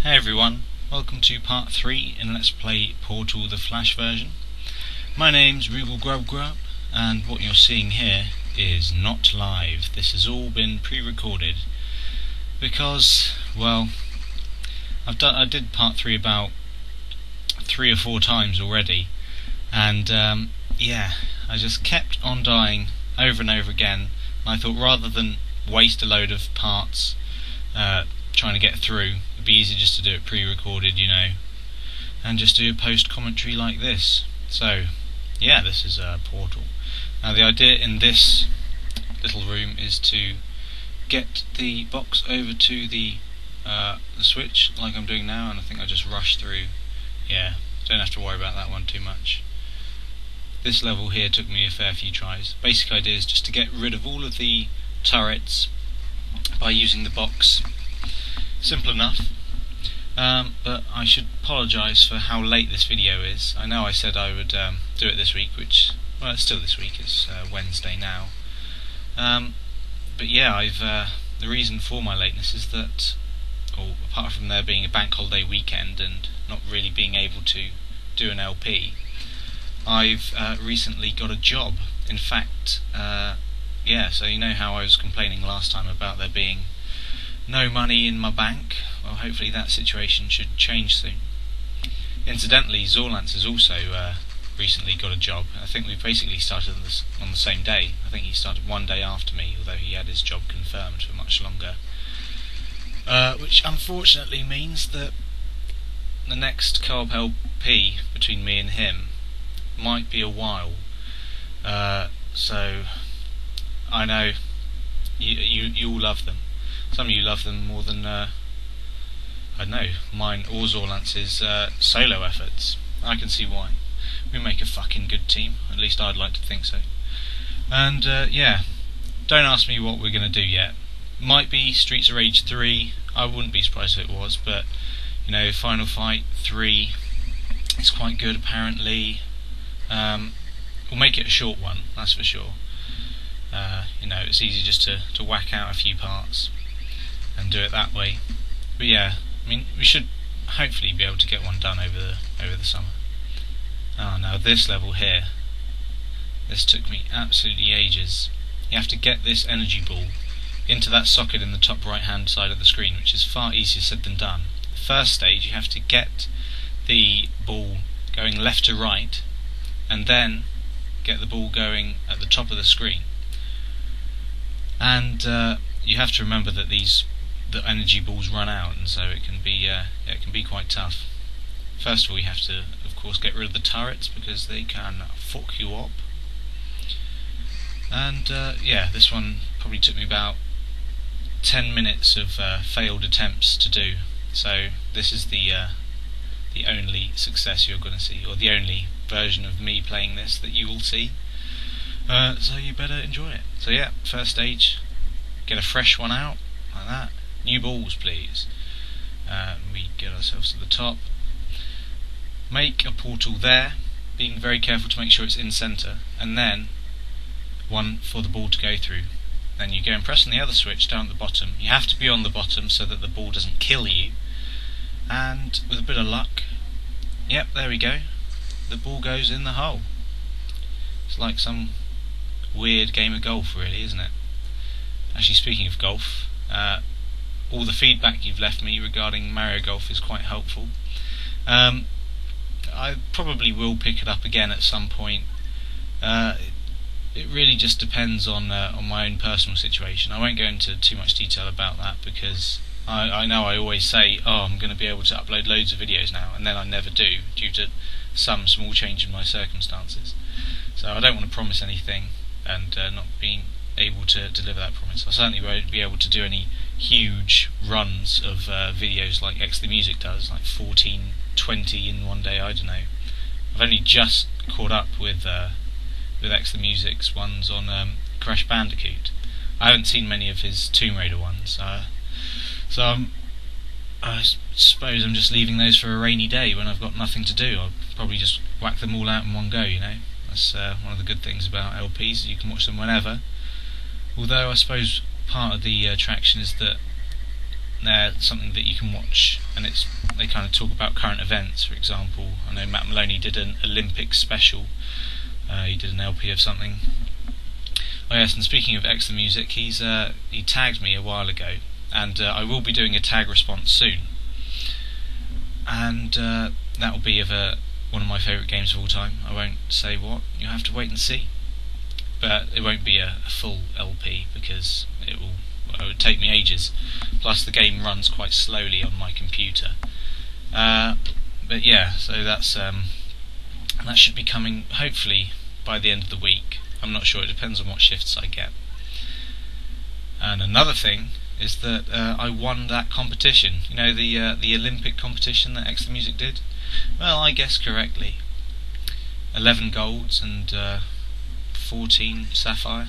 Hey everyone, welcome to part 3 in Let's Play Portal the Flash version. My name's regalgrubgrub, and what you're seeing here is not live. This has all been pre-recorded because, well, I did part 3 about 3 or 4 times already, and yeah, I just kept on dying over and over again, and I thought rather than waste a load of parts trying to get through, it'd be easy just to do it pre-recorded, you know, and just do a post-commentary like this. So, yeah, this is Portal. Now the idea in this little room is to get the box over to the switch, like I'm doing now, and I think I just rushed through. Yeah, don't have to worry about that one too much. This level here took me a fair few tries. Basic idea is just to get rid of all of the turrets by using the box. Simple enough, but I should apologise for how late this video is. I know I said I would do it this week, which, well, it's still this week, it's Wednesday now. But yeah, the reason for my lateness is that, apart from there being a bank holiday weekend and not really being able to do an LP, I've recently got a job. In fact, yeah, so you know how I was complaining last time about there being no money in my bank? Well, hopefully that situation should change soon. Incidentally, Zorlance has also recently got a job. I think we basically started on the same day. I think he started one day after me, although he had his job confirmed for much longer. Which unfortunately means that the next co-op LP between me and him might be a while. So I know you all love them. Some of you love them more than, I don't know, mine or Zorlance's solo efforts. I can see why. We make a fucking good team, at least I'd like to think so. And, yeah, don't ask me what we're going to do yet. Might be Streets of Rage 3, I wouldn't be surprised if it was, but, you know, Final Fight 3 is quite good apparently. We'll make it a short one, that's for sure. You know, it's easy just to whack out a few parts and do it that way. But yeah, I mean, we should hopefully be able to get one done over the summer. Oh, now this level here, this took me absolutely ages. You have to get this energy ball into that socket in the top right hand side of the screen, which is far easier said than done. The first stage, you have to get the ball going left to right, and then get the ball going at the top of the screen. And you have to remember that the energy balls run out, and so it can be quite tough. First of all, you have to, of course, get rid of the turrets because they can fuck you up. And yeah, this one probably took me about 10 minutes of failed attempts to do. So this is the only success you're going to see, or the only version of me playing this that you will see. So you better enjoy it. So yeah, first stage, get a fresh one out, like that. New balls, please. We get ourselves to the top. Make a portal there, being very careful to make sure it's in centre, and then one for the ball to go through. Then you go and press on the other switch down at the bottom. You have to be on the bottom so that the ball doesn't kill you. And with a bit of luck, yep, there we go. The ball goes in the hole. It's like some weird game of golf, really, isn't it? Actually, speaking of golf, all the feedback you've left me regarding Mario Golf is quite helpful. I probably will pick it up again at some point. It really just depends on my own personal situation. I won't go into too much detail about that because I know I always say, oh, I'm going to be able to upload loads of videos now, and then I never do due to some small change in my circumstances. So I don't want to promise anything and not being able to deliver that promise. I certainly won't be able to do any huge runs of videos like X the Music does, like 14, 20 in one day, I don't know. I've only just caught up with X the Music's ones on Crash Bandicoot. I haven't seen many of his Tomb Raider ones, so I suppose I'm just leaving those for a rainy day when I've got nothing to do. I'll probably just whack them all out in one go, you know. That's one of the good things about LPs, you can watch them whenever. Although I suppose part of the attraction is that something that you can watch, and they kind of talk about current events. For example, I know Matt Maloney did an Olympic special. He did an LP of something. Oh yes, and speaking of X the Music, he tagged me a while ago, and I will be doing a tag response soon. And that will be of one of my favourite games of all time. I won't say what, you'll have to wait and see. But it won't be a full LP because it would take me ages. Plus the game runs quite slowly on my computer. But yeah, so that should be coming hopefully by the end of the week. I'm not sure, it depends on what shifts I get. And another thing is that I won that competition. You know, the Olympic competition that X the Music did? Well, I guessed correctly. 11 golds and 14 sapphire.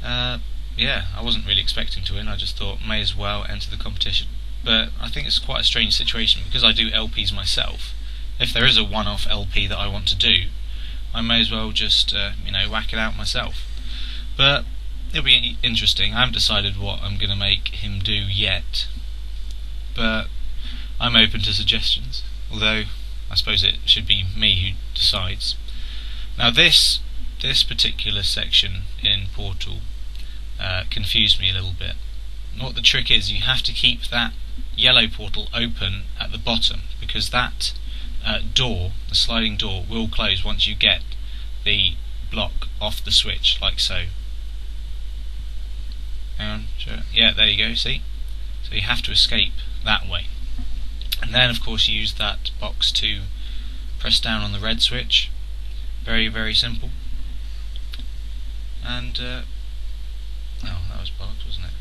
Yeah, I wasn't really expecting to win. I just thought may as well enter the competition. But I think it's quite a strange situation because I do LPs myself. If there is a one-off LP that I want to do, I may as well just whack it out myself. But it'll be interesting. I haven't decided what I'm going to make him do yet, but I'm open to suggestions. Although I suppose it should be me who decides. Now this particular section in Portal confused me a little bit. What the trick is, you have to keep that yellow portal open at the bottom, because that door, the sliding door, will close once you get the block off the switch, like so. Yeah, there you go, see? So you have to escape that way. And then of course you use that box to press down on the red switch. Very, very simple. And oh, that was bollocks, wasn't it?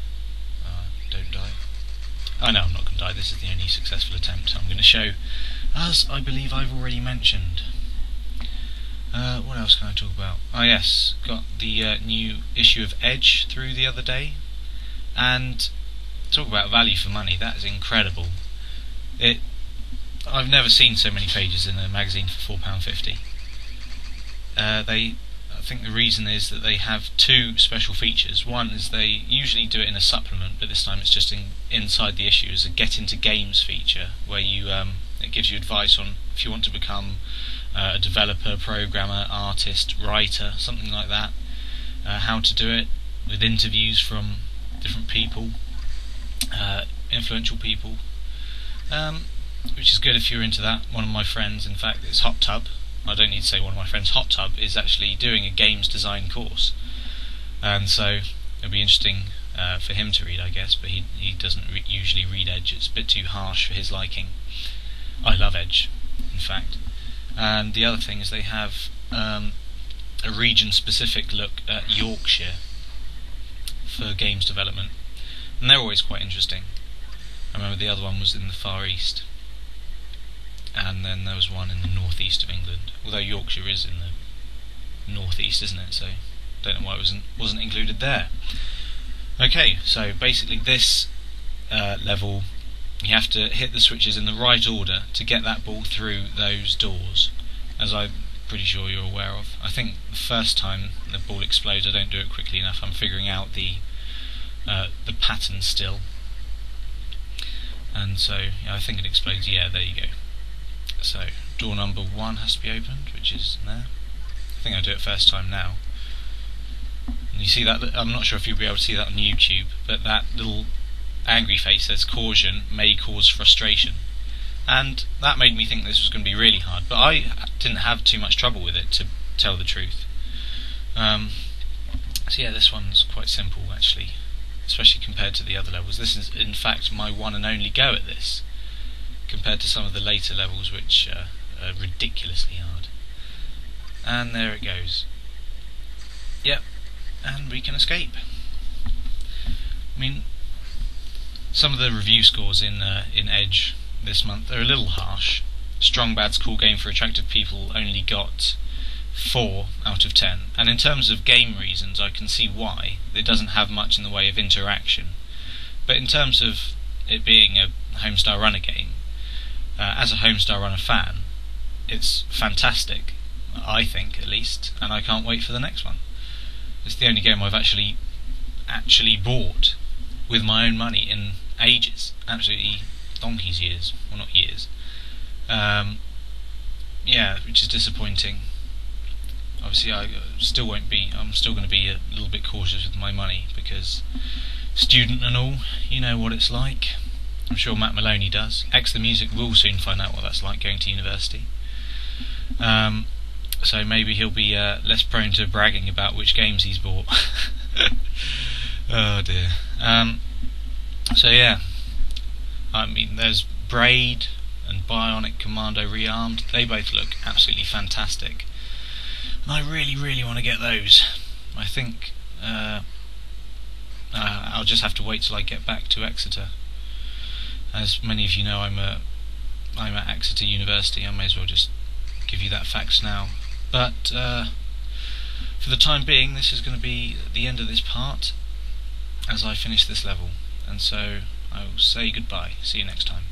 Don't die. Oh no, I'm not going to die. This is the only successful attempt I'm going to show, as I believe I've already mentioned. What else can I talk about? Oh yes, got the new issue of Edge through the other day, and talk about value for money. That is incredible. I've never seen so many pages in a magazine for £4.50. I think the reason is that they have two special features. One is they usually do it in a supplement, but this time it's just inside the issue as a Get Into Games feature, where it gives you advice on if you want to become a developer, programmer, artist, writer, something like that, how to do it, with interviews from different people, influential people, which is good if you're into that. One of my friends, in fact, is Hot Tub. I don't need to say one of my friends. Hot Tub is actually doing a games design course, and so it'll be interesting for him to read, I guess, but he doesn't usually read Edge. It's a bit too harsh for his liking. I love Edge, in fact. And the other thing is they have a region-specific look at Yorkshire for games development, and they're always quite interesting. I remember the other one was in the Far East, and then there was one in the northeast of England, although Yorkshire is in the northeast, isn't it? So don't know why it wasn't included there. Okay, so basically this level, you have to hit the switches in the right order to get that ball through those doors, as I'm pretty sure you're aware of. I think the first time the ball explodes, I don't do it quickly enough. I'm figuring out the pattern still, and so I think it explodes. Yeah, there you go. So door number 1 has to be opened, which is there. I think I do it first time now. And you see that? I'm not sure if you'll be able to see that on YouTube, but that little angry face says caution may cause frustration, and that made me think this was going to be really hard, but I didn't have too much trouble with it, to tell the truth. So yeah, this one's quite simple actually, especially compared to the other levels. This is in fact my one and only go at this, compared to some of the later levels which are ridiculously hard. And there it goes. Yep, and we can escape. I mean, some of the review scores in Edge this month are a little harsh. Strong Bad's Cool Game for Attractive People only got 4 out of 10, and in terms of game reasons I can see why. It doesn't have much in the way of interaction, but in terms of it being a Homestar Runner game, as a Homestar Runner fan, it's fantastic, I think at least, and I can't wait for the next one. It's the only game I've actually bought with my own money in ages, absolutely donkey's years, well not years. Yeah, which is disappointing. Obviously, I'm still going to be a little bit cautious with my money because student and all, you know what it's like. I'm sure Matt Maloney does. X the Music will soon find out what that's like going to university. So maybe he'll be less prone to bragging about which games he's bought. Oh dear. So yeah, I mean, there's Braid and Bionic Commando Rearmed. They both look absolutely fantastic, and I really want to get those. I think I'll just have to wait till I get back to Exeter. As many of you know, I'm at Exeter University. I may as well just give you that fact now. But for the time being, this is going to be the end of this part as I finish this level, and so I will say goodbye. See you next time.